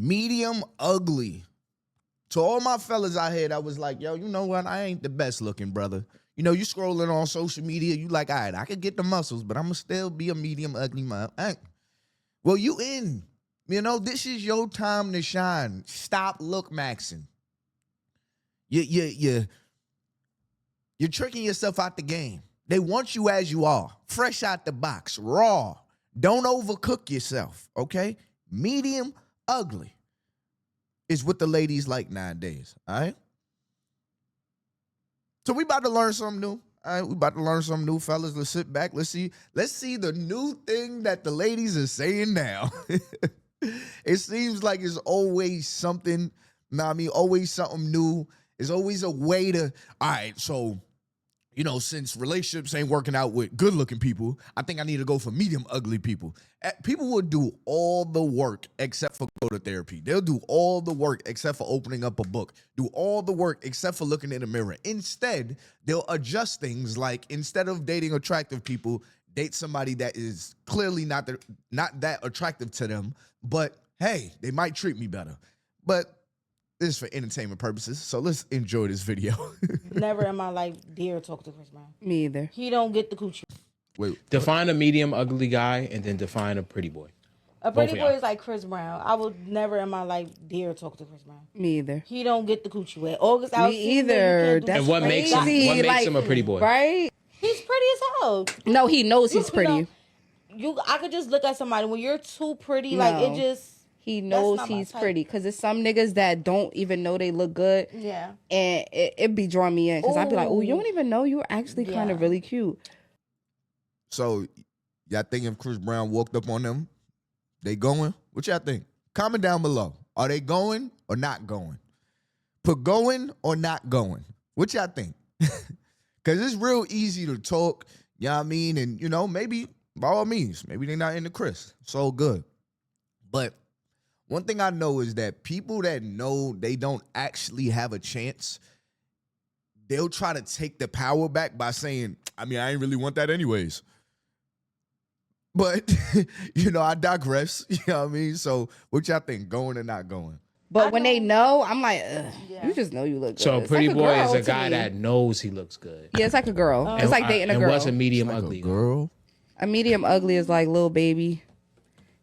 Medium ugly. To all my fellas out here that was like, yo, you know what? I ain't the best looking, brother. You know, you scrolling on social media, you like, all right, I could get the muscles, but I'm going to still be a medium ugly man. Well, you in. You know, this is your time to shine. Stop look maxing. You're tricking yourself out the game. They want you as you are. Fresh out the box. Raw. Don't overcook yourself, okay? Medium ugly is what the ladies like nowadays, all right? So we about to learn something new. All right, we about to learn something new, fellas. Let's sit back. Let's see the new thing that the ladies are saying now. It seems like it's always something, always something new. It's always a way to, all right, so, you know, since relationships ain't working out with good-looking people, I think I need to go for medium ugly people. People will do all the work except for go to therapy. They'll do all the work except for opening up a book. Do all the work except for looking in the mirror. Instead, they'll adjust things like instead of dating attractive people, date somebody that is clearly not that attractive to them, but hey, they might treat me better. But this is for entertainment purposes, so let's enjoy this video. Never in my life dare talk to Chris Brown. Me either. He don't get the coochie. Wait, Define a medium ugly guy and then define a pretty boy. A pretty Both of boy y'all. is like Chris Brown. I would never in my life dare talk to Chris Brown. Me either. He don't get the coochie wet. August Me either. That's And what makes him a pretty boy? Right? He's pretty as hell. No, he knows he's You pretty. know, I could just look at somebody when you're too pretty, No. like it just. He knows not my he's type. pretty. Because there's some niggas that don't even know they look good. Yeah. And it be drawing me in. Because I'd be like, oh, you Ooh. don't even know you're actually kind of Yeah. really cute. so y'all think if Chris Brown walked up on them, they going? What y'all think? Comment down below. Are they going or not going? Put going or not going. What y'all think? Because it's real easy to talk, you know what I mean? And, you know, maybe, by all means, maybe they're not into Chris. It's all good. But one thing I know is that people that know they don't actually have a chance, they'll try to take the power back by saying, I ain't really want that anyways. But, you know, I digress. You know what I mean? So what y'all think, going or not going? But when they know, I'm like, ugh, Yeah. you just know you look good. So a It's pretty like boy girl is a to guy me. that knows he looks good. Yeah, it's like a girl. It's like dating a And girl. what's a medium Like ugly? a girl? A medium ugly is like Lil Baby.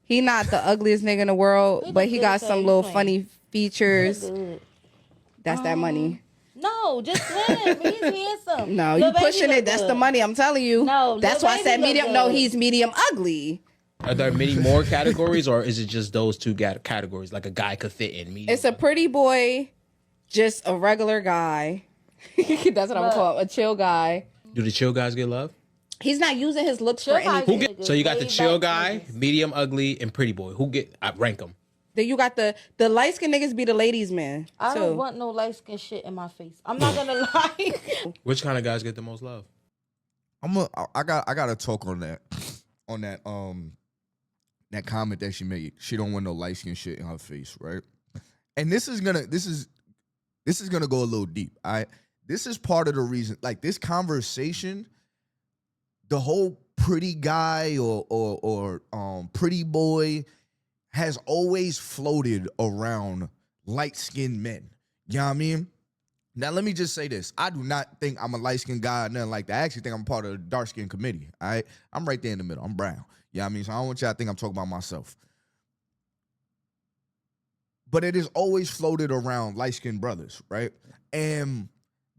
He not the ugliest nigga in the world, He but look he good got as hell. some He little clean. funny features. Good. That's that money. No, just him. He's handsome. No, Lil you Baby pushing look it. That's good. the money. I'm telling you. No, that's Lil why I Baby said look medium. No, good. he's medium ugly. Are there many more categories, or is it just those two categories? Like a guy could fit in medium. It's a pretty boy, just a regular guy. That's what I'm gonna call him, a chill guy. Do the chill guys get love? He's not using his looks Chill for guys anything. get- So you got the Laid chill back guy, niggas. medium ugly, and pretty boy. Who get? I rank them. Then you got the light skinned niggas be the ladies man. I too. don't want no light skin shit in my face. I'm not gonna lie. Which kind of guys get the most love? I gotta talk on that. On that comment that she made. She don't want no light skin shit in her face, right? And this is gonna go a little deep. This is part of the reason, like this conversation, the whole pretty guy or pretty boy has always floated around light-skinned men. You know what I mean? Now, let me just say this. I do not think I'm a light-skinned guy or nothing like that. I actually think I'm part of the dark-skinned committee, all right? I'm right there in the middle. I'm brown. You know what I mean? So I don't want y'all to think I'm talking about myself. But it has always floated around light-skinned brothers, right? And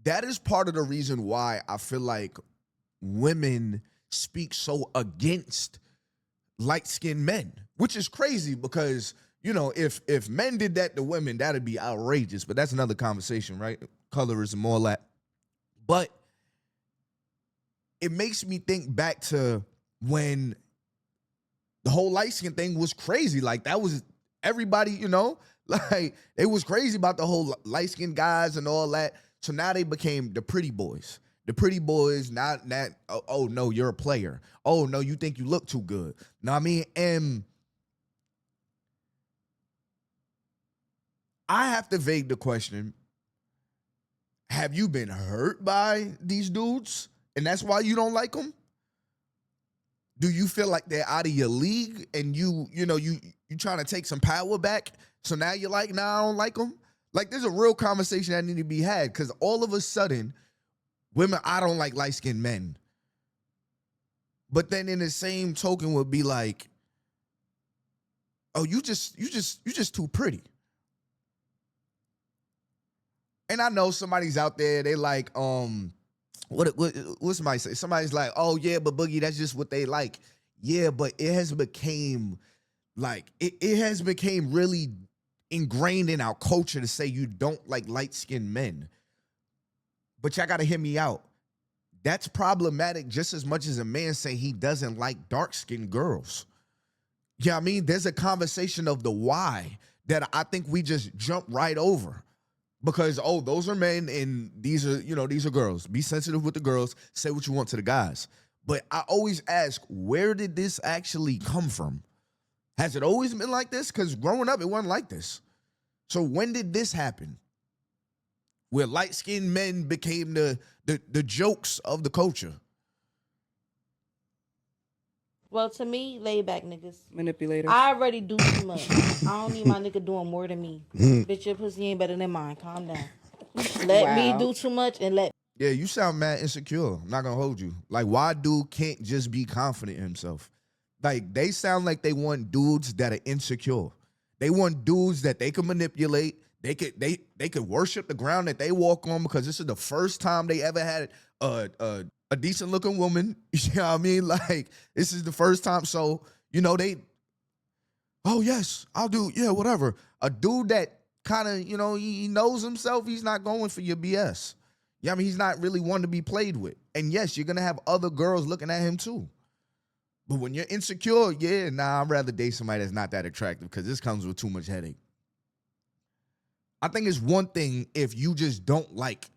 that is part of the reason why I feel like women speak so against light-skinned men, which is crazy because, you know, if men did that to women, that'd be outrageous. But that's another conversation, right? Colorism, all that. But it makes me think back to when the whole light-skin thing was crazy. Like, that was everybody, you know? Like, it was crazy about the whole light-skinned guys and all that. So now they became the pretty boys. The pretty boys, not that, oh, no, you're a player. Oh, no, you think you look too good. Know what I mean? And I have to evade the question, have you been hurt by these dudes? And that's why you don't like them? Do you feel like they're out of your league and you trying to take some power back? So now you're like, nah, I don't like them. Like, there's a real conversation that need to be had because all of a sudden, women, I don't like light-skinned men. But then in the same token would be like, oh, you just too pretty. And I know somebody's out there, they like, what somebody say? Somebody's like, oh yeah, but Boogie, that's just what they like. Yeah, but it has became like, it has became really ingrained in our culture to say you don't like light-skinned men. But y'all gotta hear me out. That's problematic just as much as a man say he doesn't like dark-skinned girls. Yeah, I mean, there's a conversation of the why that I think we just jump right over. Because, oh, those are men and these are girls. Be sensitive with the girls. Say what you want to the guys. But I always ask, where did this actually come from? Has it always been like this? Because growing up, it wasn't like this. So when did this happen? Where light-skinned men became the jokes of the culture. Well, to me, laid back niggas. Manipulators. I already do too much. I don't need my nigga doing more than me. Bitch, your pussy ain't better than mine. Calm down. Let me do too much and let. Yeah, you sound mad insecure. I'm not gonna hold you. Like, why dude can't just be confident in himself? Like, they sound like they want dudes that are insecure. They want dudes that they can manipulate. They could worship the ground that they walk on because this is the first time they ever had a decent looking woman. You know what I mean? Like, this is the first time. So, oh yes, I'll do, yeah, whatever. A dude that kind of, he knows himself, he's not going for your BS. Yeah, I mean, he's not really one to be played with. And yes, you're gonna have other girls looking at him too. But when you're insecure, yeah, nah, I'd rather date somebody that's not that attractive because this comes with too much headache. I think it's one thing if you just don't like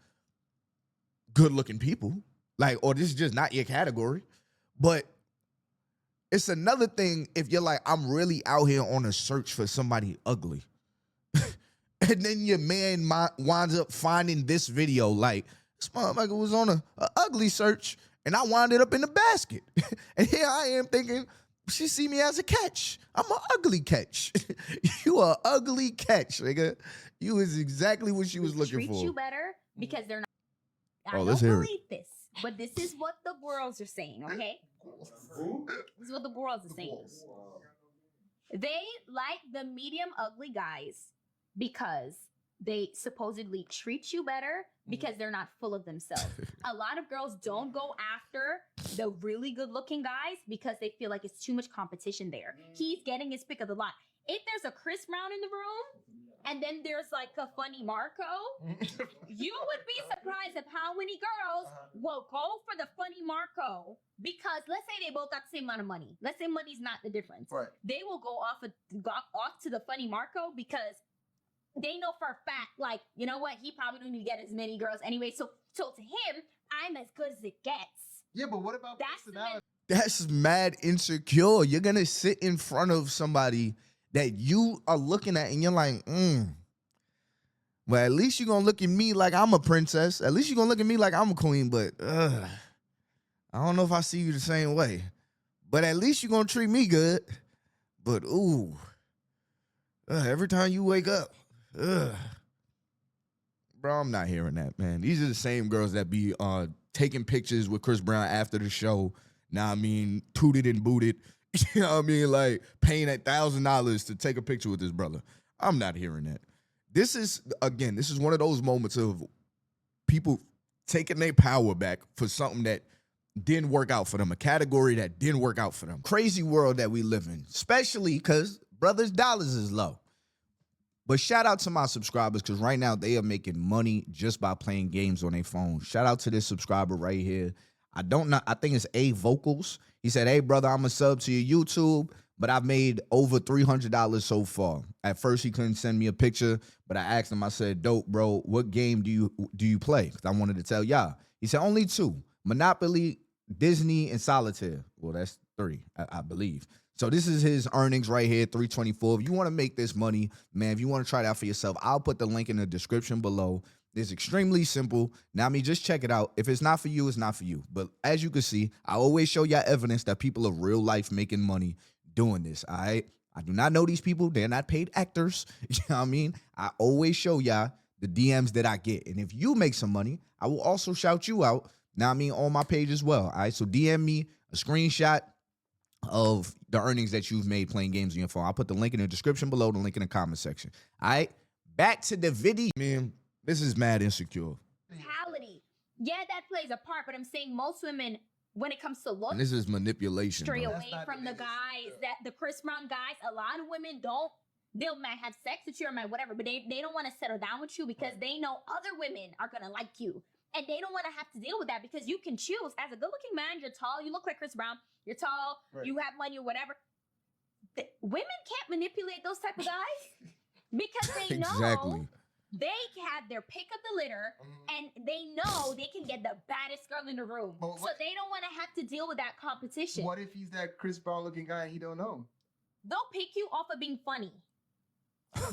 good-looking people, like, or this is just not your category. But it's another thing if you're like, I'm really out here on a search for somebody ugly. And then your man winds up finding this video, like, this motherfucker was on a ugly search, and I wound it up in the basket. And here I am thinking, she see me as a catch. I'm an ugly catch. You are ugly catch, nigga. You is exactly what she was looking for. Treat you better because they're not. I Oh, don't let's hear it. believe this, but this is what the girls are saying, okay? This is what the girls are saying. They like the medium ugly guys because they supposedly treat you better because they're not full of themselves. A lot of girls don't go after the really good looking guys because they feel like it's too much competition there. He's getting his pick of the lot. If there's a Chris Brown in the room and then there's like a funny Marco, you would be surprised at how many girls will go for the funny Marco because let's say they both got the same amount of money. Let's say money's not the difference. Right. They will go off to the funny Marco because they know for a fact, like, you know what? He probably don't even get as many girls anyway. So to him, I'm as good as it gets. Yeah, but what about personality? That's mad insecure. You're going to sit in front of somebody that you are looking at and you're like, well, at least you're going to look at me like I'm a princess. At least you're going to look at me like I'm a queen. But I don't know if I see you the same way. But at least you're going to treat me good. But, every time you wake up, bro, I'm not hearing that, man. These are the same girls that be taking pictures with Chris Brown after the show. Now, I mean, tooted and booted. You know what I mean? Like, paying $1,000 to take a picture with his brother. I'm not hearing that. This is one of those moments of people taking their power back for something that didn't work out for them, a category that didn't work out for them. Crazy world that we live in, especially because brothers' dollars is low. But shout out to my subscribers because right now they are making money just by playing games on their phone. Shout out to this subscriber right here. I don't know. I think it's A Vocals. He said, hey, brother, I'm a sub to your YouTube, but I've made over $300 so far. At first, he couldn't send me a picture, but I asked him, I said, dope, bro, what game do you play? Because I wanted to tell y'all. He said, only 2, Monopoly, Disney, and Solitaire. Well, that's 3, I believe. So this is his earnings right here, $324. If you want to make this money, man, if you want to try it out for yourself, I'll put the link in the description below. It's extremely simple. Now, I mean, just check it out. If it's not for you, it's not for you. But as you can see, I always show y'all evidence that people of real life making money doing this, all right? I do not know these people. They're not paid actors. You know what I mean? I always show y'all the DMs that I get. And if you make some money, I will also shout you out, now I mean, on my page as well. All right, so DM me a screenshot of the earnings that you've made playing games on your phone. I'll put the link in the description below, the link in the comment section. All right, back to the video. Man, this is mad insecure. Mentality. Yeah, that plays a part, but I'm saying most women, when it comes to looks, And this is manipulation, stray bro. away from the guys, that the Chris Brown guys. A lot of women don't. They'll might have sex with you or might whatever, but they don't want to settle down with you because they know other women are gonna like you. And they don't want to have to deal with that because you can choose. As a good-looking man, you're tall, you look like Chris Brown, you're tall, you have money or whatever. Women can't manipulate those type of guys because they know they have their pick of the litter and they know they can get the baddest girl in the room. So they don't want to have to deal with that competition. What if he's that Chris Brown looking guy and he don't know? They'll pick you off of being funny.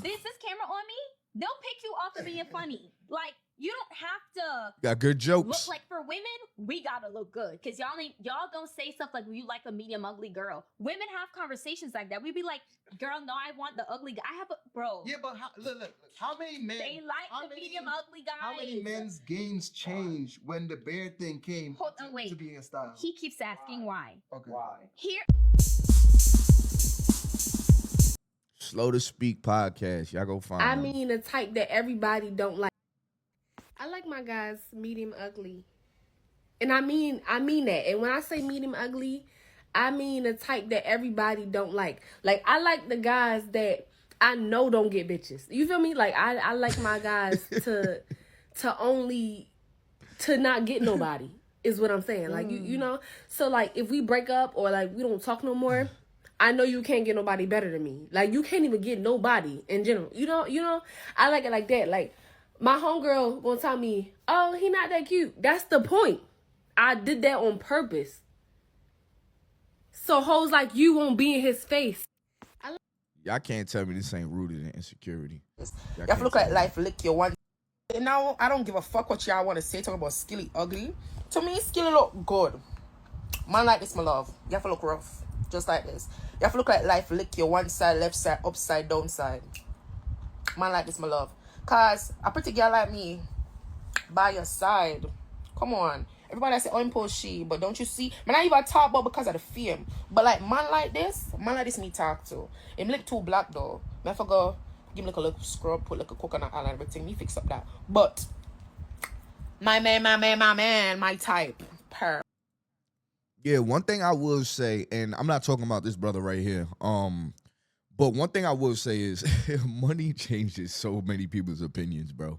This camera on me? They'll pick you off of being funny. Like, you don't have to got good jokes. look like, for women, we gotta look good. Cause y'all don't say stuff like, you like a medium ugly girl. Women have conversations like that. We'd be like, girl, no, I want the ugly guy. I have a bro. Yeah, but look, how many men? They like the medium ugly guys. How many men's games changed when the bear thing came to being a style? He keeps asking why. Okay. Here. Slow to Speak podcast. Y'all go find I them. mean, the type that everybody don't like. I like my guys medium ugly. And I mean that. And when I say medium ugly, I mean the type that everybody don't like. Like, I like the guys that I know don't get bitches. You feel me? Like, I like my guys to not get nobody is what I'm saying. Like, you know? So, like, if we break up or, like, we don't talk no more, I know you can't get nobody better than me. Like, you can't even get nobody in general. You know? I like it like that. Like, my homegirl gonna tell me, oh, he not that cute. That's the point. I did that on purpose. So hoes like you won't be in his face. Y'all can't tell me this ain't rooted in insecurity. You have to look like life lick your one. Now, I don't give a fuck what y'all want to say. Talk about Skilly ugly. To me, Skilly look good. Man like this, my love. You have to look rough. Just like this. You have to look like life lick your one side, left side, upside, down side. Man like this, my love. Cause a pretty girl like me, by your side. Come on. Everybody say, oh, impose she, but don't you see? Man, I even talk about because of the fame. But like, man like this me talk to. Him look too black though. I forgot, give him like a little scrub, put like a coconut oil and everything. Me fix up that. But my man, my type. Yeah, one thing I will say, and I'm not talking about this brother right here. But one thing I will say is money changes so many people's opinions, bro.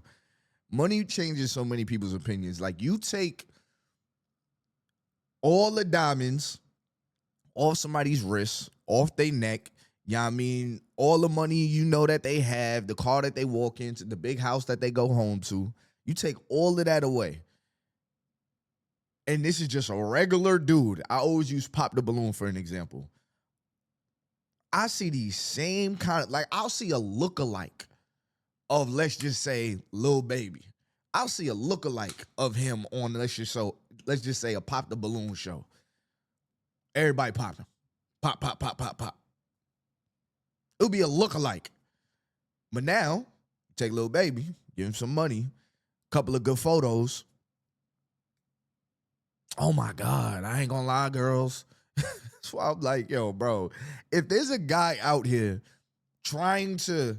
Money changes so many people's opinions. Like, you take all the diamonds off somebody's wrist, off their neck, you know what I mean? All the money you know that they have, the car that they walk into, the big house that they go home to. You take all of that away. And this is just a regular dude. I always use Pop the Balloon for an example. I see these same kind of, like, I'll see a lookalike of, let's just say, Lil Baby. I'll see a lookalike of him on, let's just say, a Pop the Balloon show. Everybody popping. Pop, pop, pop, pop, pop. It'll be a lookalike. But now, take Lil Baby, give him some money, couple of good photos. Oh my God, I ain't gonna lie, girls. That's why I'm like, yo, bro, if there's a guy out here trying to,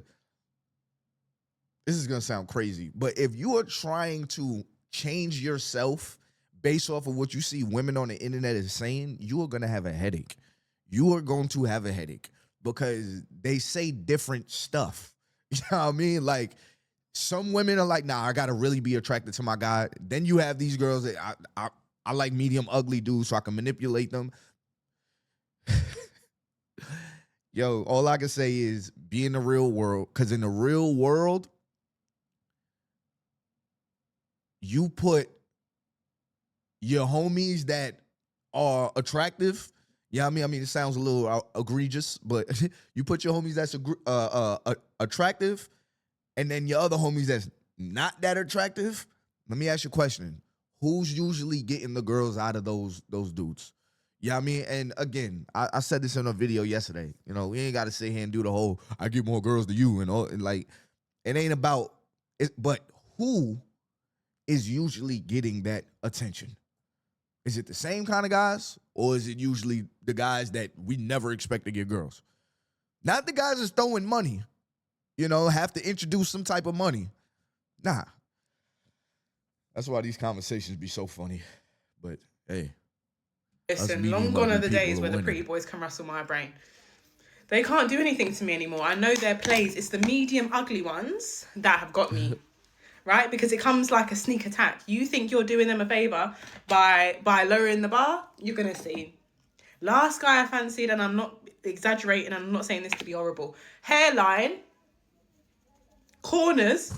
this is gonna sound crazy, but if you are trying to change yourself based off of what you see women on the internet is saying, you are gonna have a headache. You are going to have a headache because they say different stuff. You know what I mean? Like, some women are like, nah, I gotta really be attracted to my guy. Then you have these girls that I like medium ugly dudes so I can manipulate them. Yo, all I can say is be in the real world, because in the real world, you put your homies that are attractive. Yeah, I mean, it sounds a little egregious, but you put your homies that's attractive, and then your other homies that's not that attractive. Let me ask you a question. Who's usually getting the girls out of those dudes? Yeah, I mean, and again, I said this in a video yesterday. You know, we ain't got to sit here and do the whole "I get more girls than you" and all. And like, it ain't about it, but who is usually getting that attention? Is it the same kind of guys, or is it usually the guys that we never expect to get girls? Not the guys that's throwing money, you know, have to introduce some type of money. Nah. That's why these conversations be so funny. But hey. Listen, long gone are the days where the pretty boys can rustle my brain. They can't do anything to me anymore. I know their plays. It's the medium ugly ones that have got me. Right? Because it comes like a sneak attack. You think you're doing them a favour by lowering the bar? You're going to see. Last guy I fancied, and I'm not exaggerating, and I'm not saying this to be horrible. Hairline, corners,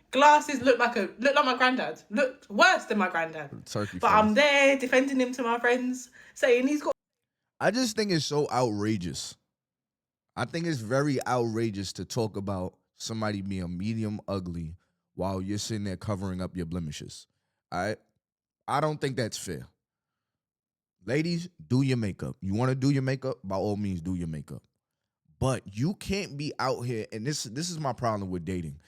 glasses look like my granddad. Looked worse than my granddad. Turkey but face. I'm there defending him to my friends, saying he's got. I just think it's so outrageous. I think it's very outrageous to talk about somebody being medium ugly while you're sitting there covering up your blemishes. All right? I don't think that's fair. Ladies, do your makeup. You want to do your makeup? By all means, do your makeup. But you can't be out here, and this is my problem with dating.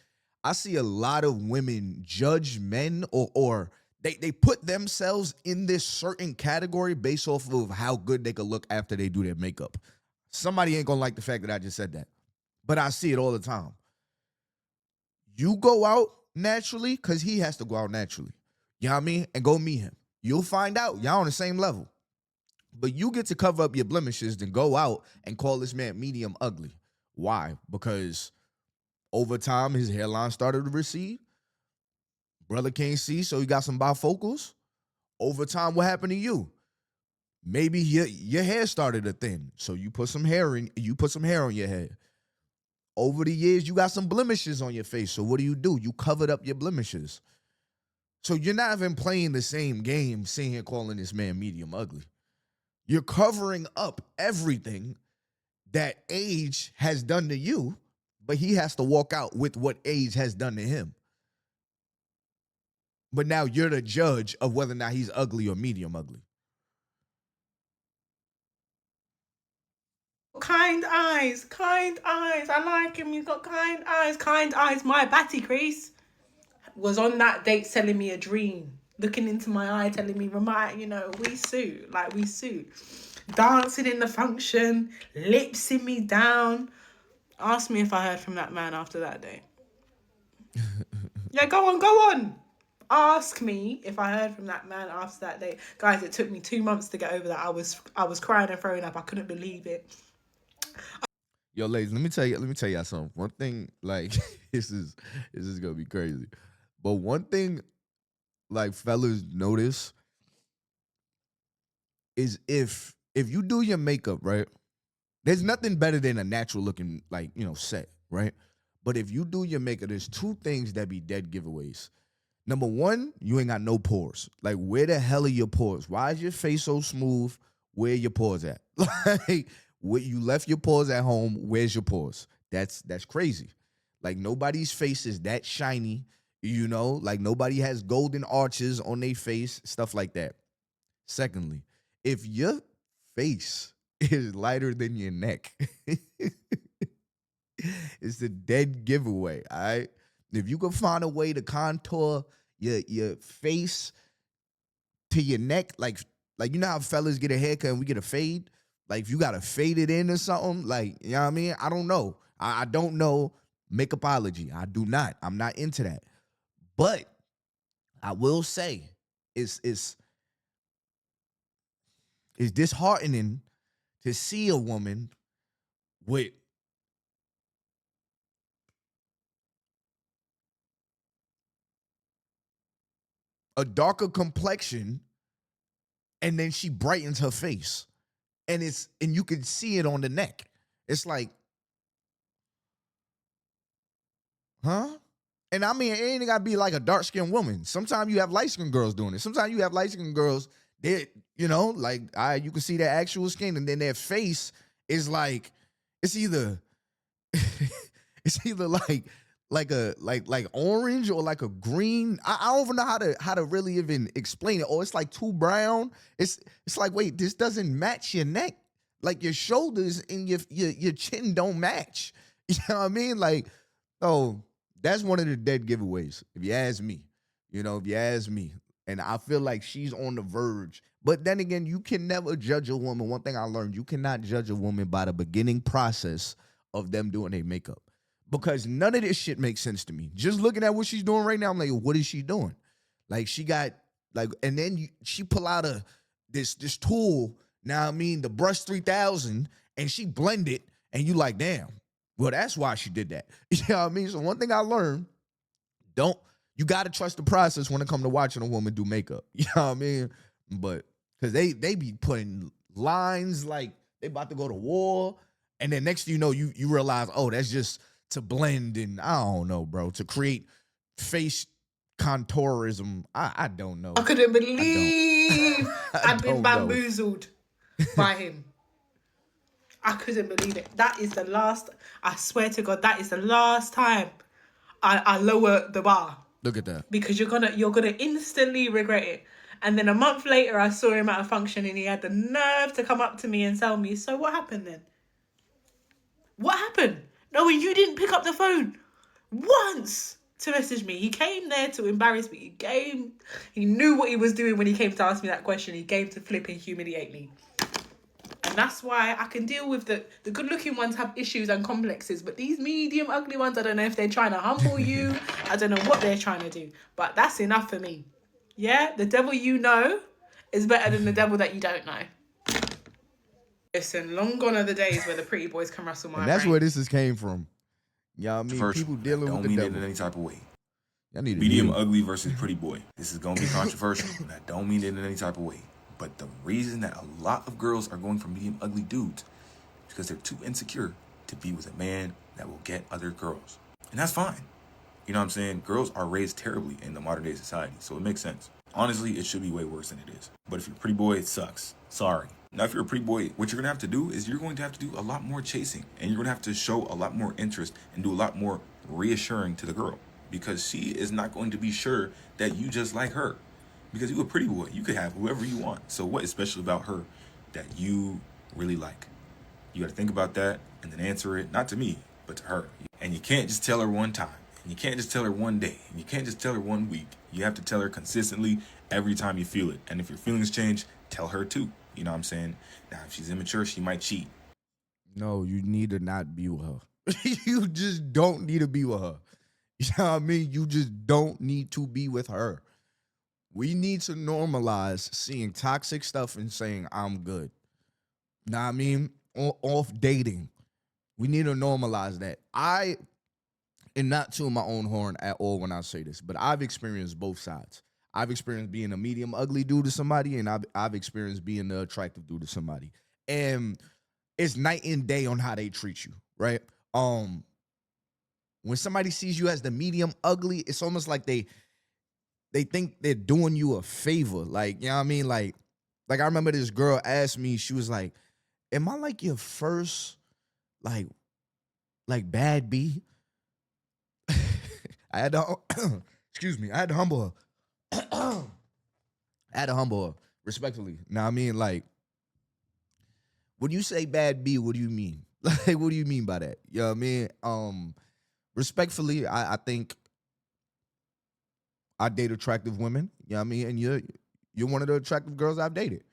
I see a lot of women judge men or they put themselves in this certain category based off of how good they could look after they do their makeup. Somebody ain't gonna like the fact that I just said that. But I see it all the time. You go out naturally because he has to go out naturally. You know what I mean? And go meet him. You'll find out. Y'all on the same level. But you get to cover up your blemishes, then go out and call this man medium ugly. Why? Because over time, his hairline started to recede. Brother can't see, so he got some bifocals. Over time, what happened to you? Maybe your hair started to thin, so you put some hair on your head. Over the years, you got some blemishes on your face, so what do? You covered up your blemishes. So you're not even playing the same game, sitting here calling this man medium ugly. You're covering up everything that age has done to you, but he has to walk out with what age has done to him. But now you're the judge of whether or not he's ugly or medium ugly. Kind eyes. I like him. He's got kind eyes. My batty crease was on that date selling me a dream, looking into my eye, telling me, we suit. Dancing in the function, lipsing me down. Ask me if I heard from that man after that day. Yeah, go on. Ask me if I heard from that man after that day. Guys, it took me 2 months to get over that. I was crying and throwing up. I couldn't believe it. Yo, ladies, let me tell y'all something. One thing, like, this is gonna be crazy. But one thing, like, fellas notice is if you do your makeup, right? There's nothing better than a natural looking, like, set, right? But if you do your makeup, there's two things that be dead giveaways. Number one, you ain't got no pores. Like, where the hell are your pores? Why is your face so smooth? Where are your pores at? Like, where you left your pores at home, where's your pores? That's crazy. Like, nobody's face is that shiny, like nobody has golden arches on their face, stuff like that. Secondly, if your face is lighter than your neck, it's a dead giveaway, all right? If you can find a way to contour your face to your neck, like you know how fellas get a haircut and we get a fade? Like, if you got to fade it in or something, like, you know what I mean? I don't know. I don't know makeupology. I do not. I'm not into that. But I will say it's disheartening to see a woman with a darker complexion and then she brightens her face. And you can see it on the neck. It's like, huh? And I mean, it ain't gotta be like a dark-skinned woman. Sometimes you have light-skinned girls doing it. Sometimes you have light-skinned girls that, you can see their actual skin, and then their face is like, it's either like like orange or like a green. I don't even know how to really even explain it. Or it's like too brown. It's like, wait, this doesn't match your neck. Like your shoulders and your chin don't match. You know what I mean? Like, oh, that's one of the dead giveaways, if you ask me. You know, if you ask me. And I feel like she's on the verge. But then again, you can never judge a woman. One thing I learned, you cannot judge a woman by the beginning process of them doing their makeup. Because none of this shit makes sense to me. Just looking at what she's doing right now, I'm like, what is she doing? Like, she got, like, and then she pull out this tool, now I mean, the Brush 3000, and she blend it, and you like, damn, well, that's why she did that. You know what I mean? So one thing I learned, you got to trust the process when it comes to watching a woman do makeup. You know what I mean? But, because they be putting lines like they about to go to war, and then next thing you know, you realize, oh, that's just to blend, and I don't know, bro, to create face contourism. I don't know. I couldn't believe I'd been don't know. bamboozled by him. I couldn't believe it. That is the last, I swear to God, that is the last time I lower the bar. Look at that. Because you're gonna instantly regret it. And then a month later, I saw him at a function and he had the nerve to come up to me and tell me, so what happened then? What happened? No, you didn't pick up the phone once to message me. He came there to embarrass me. He knew what he was doing when he came to ask me that question. He came to flip and humiliate me. And that's why I can deal with the good-looking ones have issues and complexes. But these medium ugly ones, I don't know if they're trying to humble you. I don't know what they're trying to do. But that's enough for me. Yeah? The devil you know is better than the devil that you don't know. Listen, long gone are the days where the pretty boys can wrestle my And that's brain. where this came from. Yeah, I mean, First people one, dealing don't with the mean devil. it in any type of way. Y'all need to Medium mute. ugly versus pretty boy. This is going to be controversial, and I don't mean it in any type of way. But the reason that a lot of girls are going for medium ugly dudes is because they're too insecure to be with a man that will get other girls. And that's fine. You know what I'm saying? Girls are raised terribly in the modern day society, so it makes sense. Honestly, it should be way worse than it is. But if you're a pretty boy, it sucks. Sorry. Now, if you're a pretty boy, what you're going to have to do is you're going to have to do a lot more chasing. And you're going to have to show a lot more interest and do a lot more reassuring to the girl. Because she is not going to be sure that you just like her. Because you're a pretty boy. You could have whoever you want. So what is special about her that you really like? You got to think about that and then answer it, not to me, but to her. And you can't just tell her one time. And you can't just tell her one day. And you can't just tell her 1 week. You have to tell her consistently every time you feel it. And if your feelings change, tell her too. You know what I'm saying? Now, if she's immature, she might cheat. No, you need to not be with her. You just don't need to be with her. You know what I mean? You just don't need to be with her. We need to normalize seeing toxic stuff and saying, I'm good. Know what I mean? Off dating. We need to normalize that. And not to my own horn at all when I say this, but I've experienced both sides. I've experienced being a medium ugly dude to somebody, and I've experienced being the attractive dude to somebody. And it's night and day on how they treat you, right? When somebody sees you as the medium ugly, it's almost like they think they're doing you a favor. Like, you know what I mean? Like I remember this girl asked me, she was like, am I like your first, like bad B? I had to, excuse me, I had to humble her. I had to humble her, respectfully. Now, I mean, like, when you say bad B, what do you mean? Like, what do you mean by that? You know what I mean? Respectfully, I think I date attractive women. You know what I mean? And you're one of the attractive girls I've dated.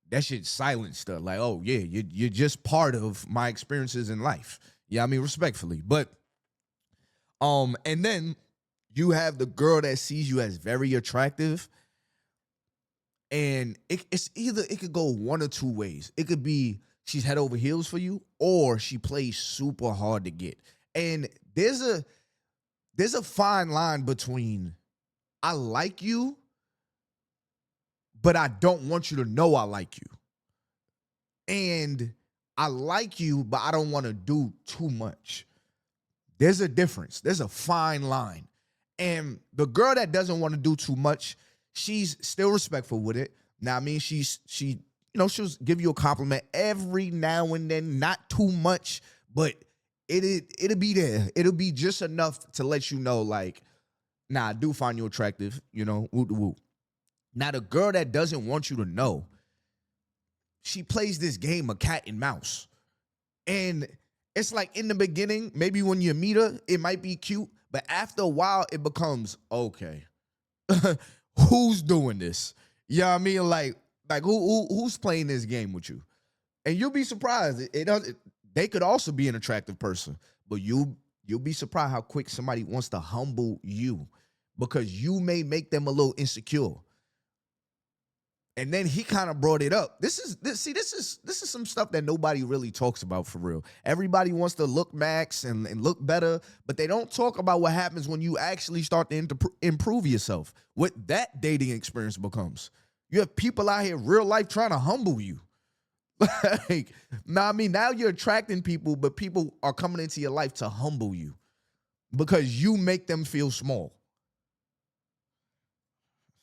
That shit silenced her. Like, oh, yeah, you're just part of my experiences in life. Yeah, I mean, respectfully. But, and then you have the girl that sees you as very attractive, and it could go one or two ways. It could be she's head over heels for you, or she plays super hard to get. And there's a fine line between I like you, but I don't want you to know I like you. And I like you, but I don't want to do too much. There's a difference. There's a fine line. And the girl that doesn't want to do too much, she's still respectful with it. Now, I mean, she'll give you a compliment every now and then, not too much, but it'll be there. It'll be just enough to let you know, like, nah, I do find you attractive, you know, woo woo. Now, the girl that doesn't want you to know, she plays this game of cat and mouse. And it's like in the beginning, maybe when you meet her, it might be cute, but after a while, it becomes, okay, who's doing this? You know what I mean? Like who's playing this game with you? And you'll be surprised. They could also be an attractive person, but you'll be surprised how quick somebody wants to humble you because you may make them a little insecure. And then he kind of brought it up. This is some stuff that nobody really talks about for real. Everybody wants to look max and look better, but they don't talk about what happens when you actually start to improve yourself. What that dating experience becomes. You have people out here, real life, trying to humble you. Like, I mean, now you're attracting people, but people are coming into your life to humble you because you make them feel small.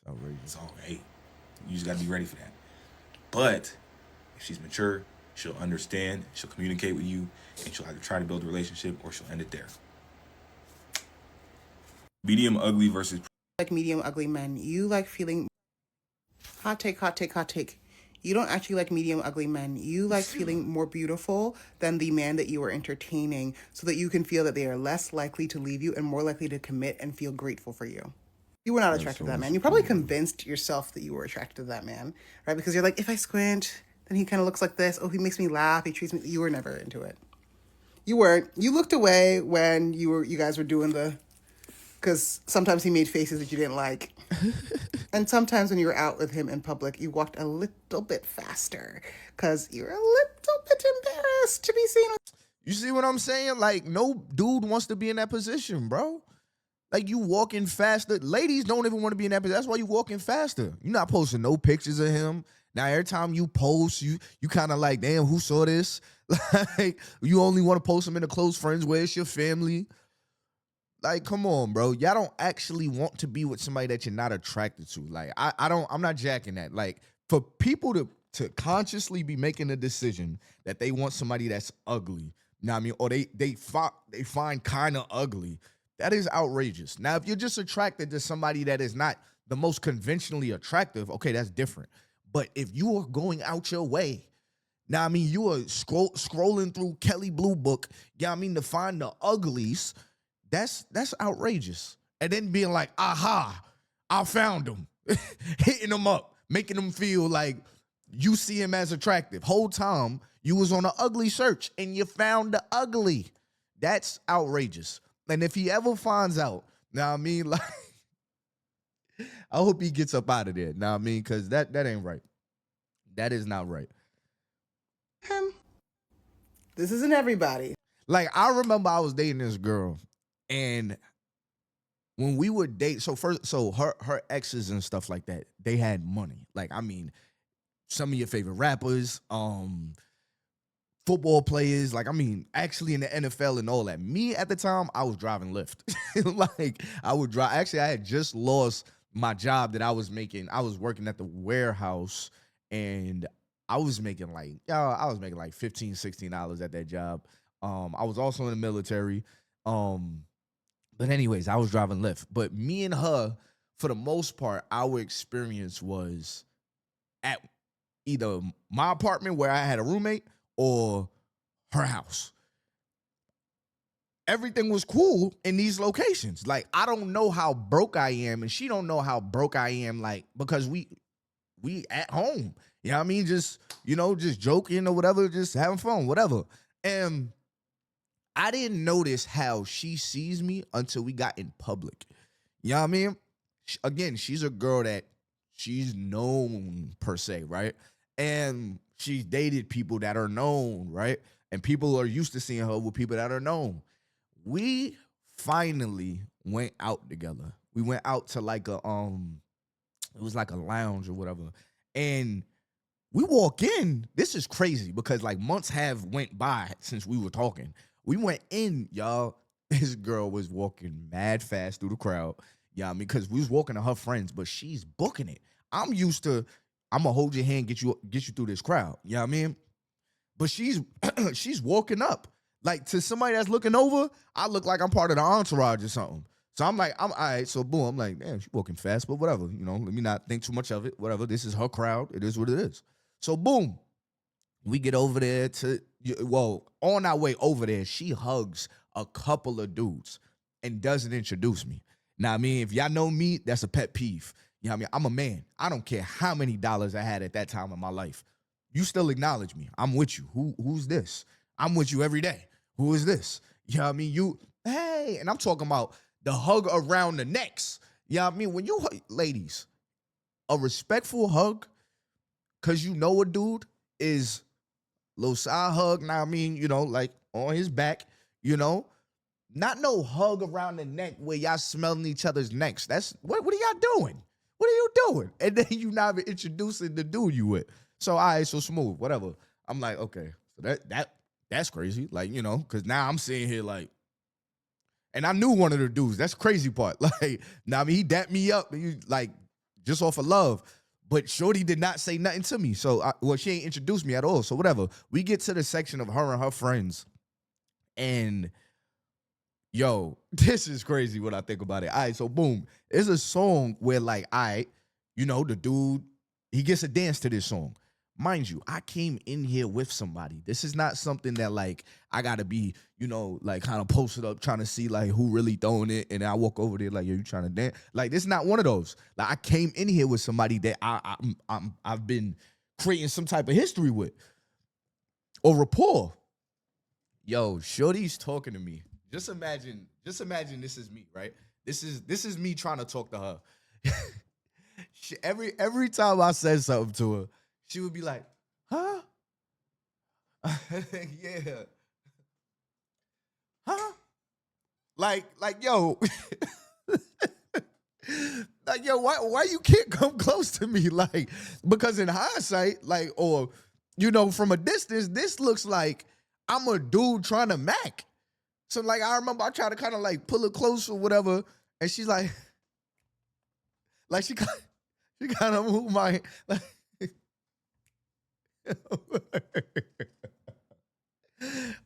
It's outrageous. It's all right. You just gotta be ready for that. But if she's mature, she'll understand, she'll communicate with you, and she'll either try to build a relationship or she'll end it there. Medium ugly versus like medium ugly men. You like feeling hot take. You don't actually like medium ugly men. You like feeling more beautiful than the man that you are entertaining so that you can feel that they are less likely to leave you and more likely to commit and feel grateful for you. You were not attracted to that man. You probably convinced yourself that you were attracted to that man, right? Because you're like, if I squint, then he kind of looks like this. Oh, he makes me laugh. He treats me. You were never into it. You weren't. You looked away when you guys were doing because sometimes he made faces that you didn't like. And sometimes when you were out with him in public, you walked a little bit faster because you're a little bit embarrassed to be seen. You see what I'm saying? Like, no dude wants to be in that position, bro. Like, you walking faster. Ladies don't even want to be in that position. That's why you walking faster. You're not posting no pictures of him. Now, every time you post, you kind of like, damn, who saw this? Like, you only want to post them in the close friends where it's your family. Like, come on, bro. Y'all don't actually want to be with somebody that you're not attracted to. Like, I'm not jacking that. Like, for people to consciously be making a decision that they want somebody that's ugly, you know what I mean? Or they find kind of ugly. That is outrageous. Now, if you're just attracted to somebody that is not the most conventionally attractive, okay, that's different. But if you are going out your way, now I mean, you are scrolling through Kelly Blue Book, you know what I mean, to find the uglies, that's outrageous. And then being like, aha, I found him, hitting them up, making them feel like you see him as attractive. Whole time you was on an ugly search and you found the ugly. That's outrageous. And if he ever finds out, now I mean, like, I hope he gets up out of there. Now I mean, because that ain't right. That is not right. This isn't everybody. Like, I remember I was dating this girl, and when we would date, so her exes and stuff like that, they had money. Like, I mean, some of your favorite rappers, football players, like, I mean, actually in the NFL and all that. Me at the time, I was driving Lyft. Like, I would drive. Actually, I had just lost my job that I was making. I was working at the warehouse, and I was making like $15, $16 at that job. I was also in the military. But anyways, I was driving Lyft. But me and her, for the most part, our experience was at either my apartment where I had a roommate or her house. Everything was cool in these locations. Like, I don't know how broke I am, and she don't know how broke I am, like, because we at home. You know what I mean? Just, just joking or whatever, just having fun, whatever. And I didn't notice how she sees me until we got in public. You know what I mean? Again, she's a girl that she's known per se, right? And she's dated people that are known, right? And people are used to seeing her with people that are known. We finally went out together. We went out to like it was like a lounge or whatever. And we walk in, this is crazy because like months have went by since we were talking. We went in, y'all. This girl was walking mad fast through the crowd. Yeah, I mean, because we was walking to her friends, but she's booking it. I'm used to, I'm gonna hold your hand, get you through this crowd. You know what I mean? But she's walking up. Like to somebody that's looking over, I look like I'm part of the entourage or something. So I'm like, I'm all right. So boom, I'm like, damn, she walking fast, but whatever. You know, let me not think too much of it. Whatever. This is her crowd. It is what it is. So boom, we get over there on our way over there, she hugs a couple of dudes and doesn't introduce me. Now, I mean, if y'all know me, that's a pet peeve. You know what I mean? I'm a man. I don't care how many dollars I had at that time in my life. You still acknowledge me. I'm with you. Who's this? I'm with you every day. Who is this? You know what I mean? Hey, and I'm talking about the hug around the necks. You know what I mean? When you, ladies, a respectful hug, because you know a dude is little side hug, now I mean, you know, like on his back, you know, not no hug around the neck where y'all smelling each other's necks. That's what are y'all doing? What are you doing? And then you not even introducing the dude you with. So all right, so smooth, whatever. I'm like, okay, so that's crazy, like, you know, because now I'm sitting here like, and I knew one of the dudes. That's the crazy part. Like, now I mean, he dapped me up, like just off of love. But Shorty did not say nothing to me. So, she ain't introduced me at all. So, whatever. We get to the section of her and her friends. And, yo, this is crazy when I think about it. All right, so boom. It's a song where, like, you know, the dude, he gets a dance to this song. Mind you, I came in here with somebody. This is not something that, like, I got to be, you know, like, kind of posted up trying to see, like, who really throwing it. And I walk over there like, yo, you trying to dance? Like, this is not one of those. Like, I came in here with somebody that I've been creating some type of history with or rapport. Yo, Shorty's talking to me. Just imagine this is me, right? This is me trying to talk to her. Every time I said something to her, she would be like, huh? Yeah. Huh? Like, yo. Like, yo, why you can't come close to me? Like, because in hindsight, like, or, you know, from a distance, this looks like I'm a dude trying to mac. So, like, I remember I tried to kind of, like, pull her close or whatever, and she's like she kind of moved my, like,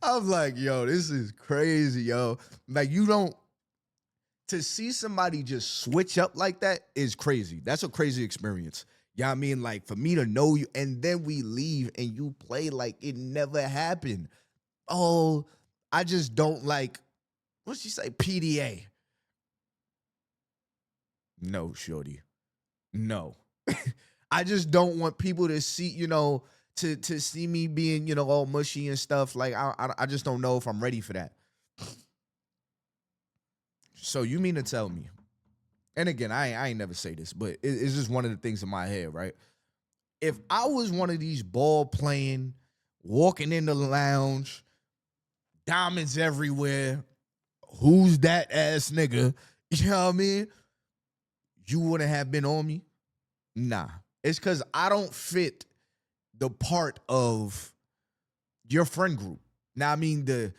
I was like, yo, this is crazy, yo. Like, to see somebody just switch up like that is crazy. That's a crazy experience. You know what I mean? Like, for me to know you, and then we leave and you play like it never happened. Oh, I just don't like, what'd she say? PDA. No, Shorty. No. I just don't want people to see, you know, to see me being, you know, all mushy and stuff. Like, I just don't know if I'm ready for that. So you mean to tell me, and again, I ain't never say this, but it's just one of the things in my head, right? If I was one of these ball playing, walking in the lounge, diamonds everywhere, who's that ass nigga, you know what I mean? You wouldn't have been on me? Nah. It's because I don't fit the part of your friend group. Now, I mean, the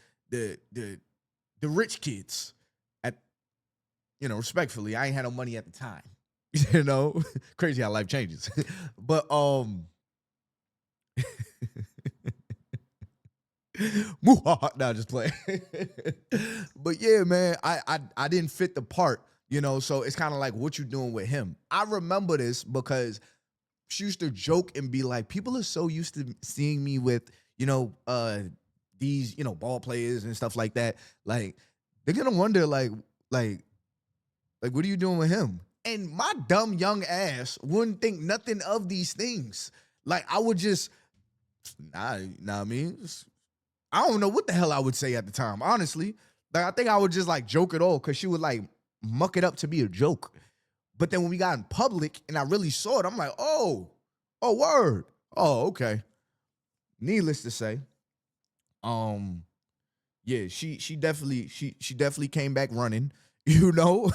rich kids, at, you know, respectfully, I ain't had no money at the time. You know, crazy how life changes. But nah, just play. But yeah, man, I didn't fit the part, you know, so it's kind of like, what you doing with him? I remember this because she used to joke and be like, people are so used to seeing me with, you know, these, you know, ball players and stuff like that. Like, they're gonna wonder, like, what are you doing with him? And my dumb young ass wouldn't think nothing of these things. Like, I would just, nah, I mean, I don't know what the hell I would say at the time, honestly. Like, I think I would just, like, joke it all because she would, like, muck it up to be a joke. But then when we got in public and I really saw it, I'm like, oh, word. Oh, okay. Needless to say, yeah, she definitely came back running, you know,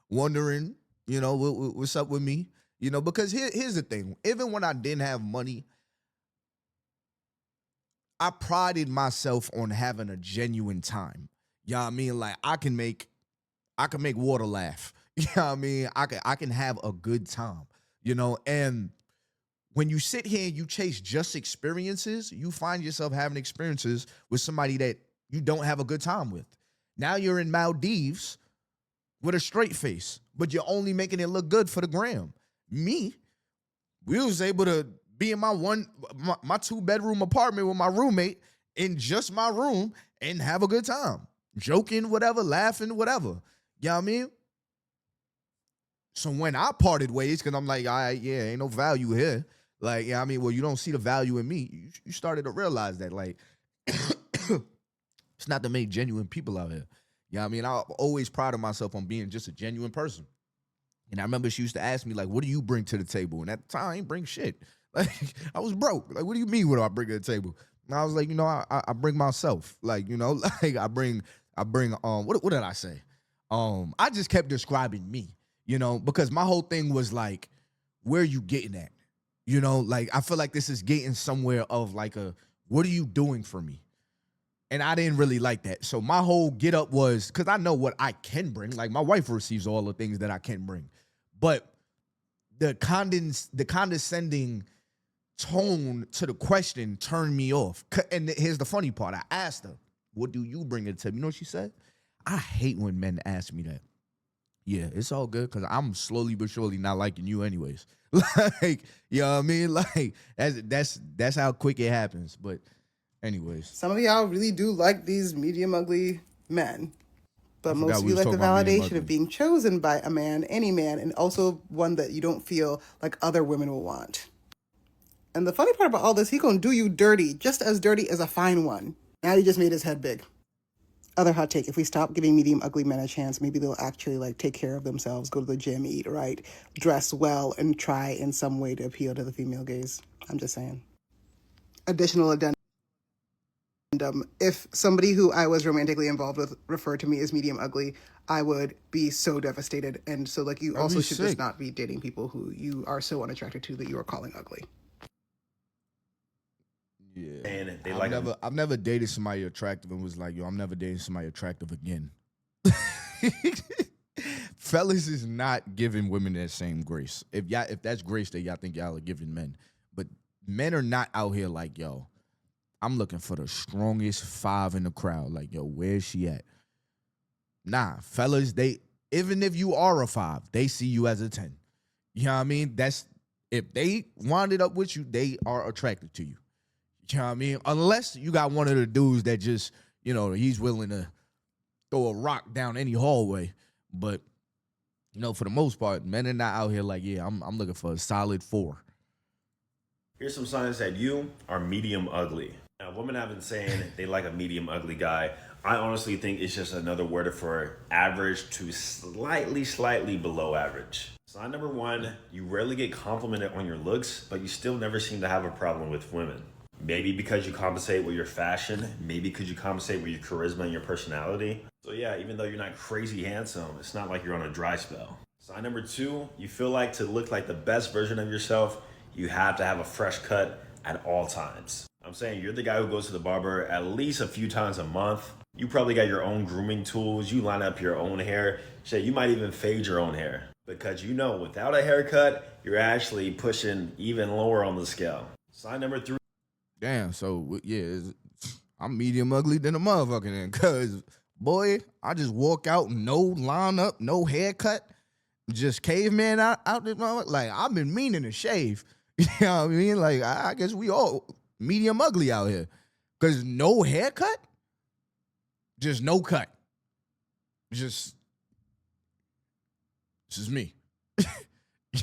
wondering, you know, what's up with me, you know, because here's the thing. Even when I didn't have money, I prided myself on having a genuine time. You know what I mean? Like, I can make water laugh. You know what I mean? I can have a good time, you know? And when you sit here and you chase just experiences, you find yourself having experiences with somebody that you don't have a good time with. Now you're in Maldives with a straight face, but you're only making it look good for the gram. Me, we was able to be in my 2-bedroom apartment with my roommate in just my room and have a good time. Joking, whatever, laughing, whatever. You know what I mean? So when I parted ways, because I'm like, all right, yeah, ain't no value here. Like, yeah, I mean, well, you don't see the value in me. You started to realize that, like, it's not to make genuine people out here. You know what I mean? I always prided myself on being just a genuine person. And I remember she used to ask me, like, what do you bring to the table? And at the time, I ain't bring shit. Like, I was broke. Like, what do you mean what do I bring to the table? And I was like, you know, I bring myself. Like, you know, like I bring, what did I say? I just kept describing me, you know, because my whole thing was like, where are you getting at? You know, like, I feel like this is getting somewhere of like what are you doing for me? And I didn't really like that. So my whole get up was, because I know what I can bring. Like, my wife receives all the things that I can bring. But the condescending tone to the question turned me off. And here's the funny part. I asked her, what do you bring to the table? You know what she said? I hate when men ask me that. Yeah, it's all good because I'm slowly but surely not liking you anyways. Like, you know what I mean? Like, that's how quick it happens. But anyways. Some of y'all really do like these medium ugly men. But most of you like the validation of being chosen by a man, any man, and also one that you don't feel like other women will want. And the funny part about all this, he gonna do you dirty, just as dirty as a fine one. Now he just made his head big. Other hot take, if we stop giving medium ugly men a chance, maybe they'll actually like take care of themselves, go to the gym, eat right, dress well, and try in some way to appeal to the female gaze. I'm just saying. Additional addendum. If somebody who I was romantically involved with referred to me as medium ugly, I would be so devastated. And so like you also should just not be dating people who you are so unattracted to that you are calling ugly. Yeah, and I've never dated somebody attractive and was like, yo, I'm never dating somebody attractive again. Fellas is not giving women that same grace. If that's grace that y'all think y'all are giving men, but men are not out here like, yo, I'm looking for the strongest 5 in the crowd. Like, yo, where's she at? Nah, fellas, even if you are a 5, they see you as a 10. You know what I mean? If they wind it up with you, they are attracted to you. You know what I mean? Unless you got one of the dudes that just, you know, he's willing to throw a rock down any hallway. But, you know, for the most part, men are not out here like, yeah, I'm looking for a solid 4. Here's some signs that you are medium ugly. Now, women have been saying they like a medium ugly guy. I honestly think it's just another word for average to slightly below average. Sign number 1, you rarely get complimented on your looks, but you still never seem to have a problem with women. Maybe because you compensate with your fashion, maybe because you compensate with your charisma and your personality. So yeah, even though you're not crazy handsome, it's not like you're on a dry spell. Sign number 2, you feel like to look like the best version of yourself, you have to have a fresh cut at all times. I'm saying you're the guy who goes to the barber at least a few times a month. You probably got your own grooming tools. You line up your own hair. Shit, you might even fade your own hair. Because you know, without a haircut, you're actually pushing even lower on the scale. Sign number 3. Damn, so yeah, I'm medium ugly than a motherfucker then. Cause boy, I just walk out, no line up, no haircut, just caveman out this motherfucker. Like, I've been meaning to shave. You know what I mean? Like, I guess we all medium ugly out here. Cause no haircut, just no cut. Just this is me. You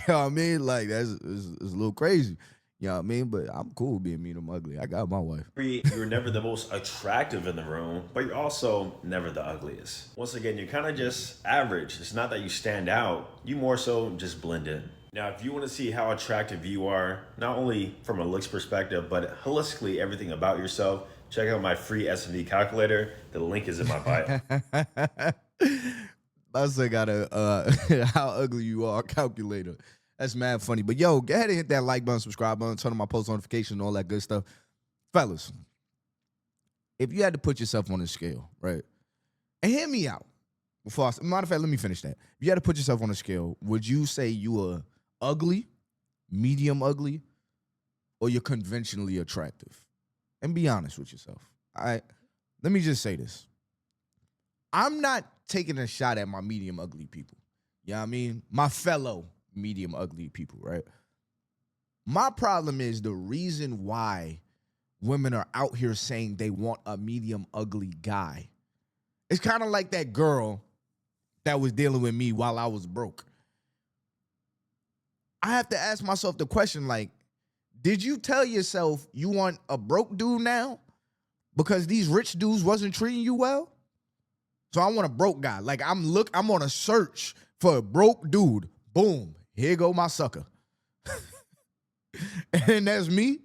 know what I mean? Like, it's a little crazy. You know what I mean? But I'm cool being medium ugly. I got my wife. You're never the most attractive in the room, but you're also never the ugliest. Once again, you're kind of just average. It's not that you stand out. You more so just blend in. Now, if you want to see how attractive you are, not only from a looks perspective, but holistically everything about yourself, check out my free S&V calculator. The link is in my bio. I still got a how ugly you are calculator. That's mad funny. But yo, go ahead and hit that like button, subscribe button, turn on my post notification, all that good stuff. Fellas, if you had to put yourself on a scale, right? And hear me out. Matter of fact, let me finish that. If you had to put yourself on a scale, would you say you are ugly, medium ugly, or you're conventionally attractive? And be honest with yourself. All right? let me just say this. I'm not taking a shot at my medium ugly people. You know what I mean? My fellow medium ugly people, right? My problem is the reason why women are out here saying they want a medium ugly guy. It's kind of like that girl that was dealing with me while I was broke. I have to ask myself the question, like, did you tell yourself you want a broke dude now because these rich dudes wasn't treating you well? So I want a broke guy. Like, I'm on a search for a broke dude. Boom, here go my sucker. And that's me.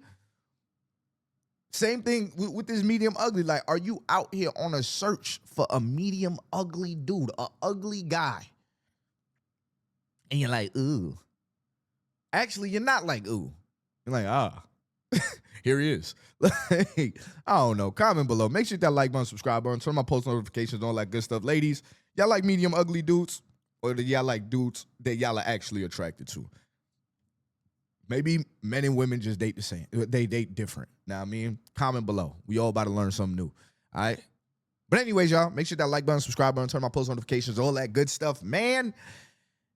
Same thing with this medium ugly. Like, are you out here on a search for a medium ugly dude, a ugly guy? And you're like, ooh. Actually, you're not like, ooh. You're like, ah, here he is. Like, I don't know. Comment below. Make sure that like button, subscribe button, turn on my post notifications, all that good stuff. Ladies, y'all like medium ugly dudes? Or do y'all like dudes that y'all are actually attracted to? Maybe men and women just date the same. They date different. Now, I mean, comment below. We all about to learn something new. All right? But anyways, y'all, make sure that like button, subscribe button, turn on my post notifications, all that good stuff, man.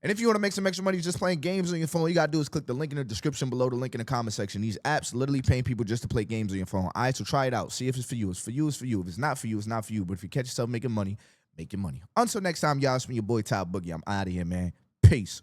And if you want to make some extra money just playing games on your phone, all you got to do is click the link in the description below, the link in the comment section. These apps literally paying people just to play games on your phone. All right, so try it out. See if it's for you. It's for you, it's for you. If it's not for you, it's not for you. But if you catch yourself making money, make your money. Until next time, y'all, it's been your boy, Top Boogie. I'm out of here, man. Peace.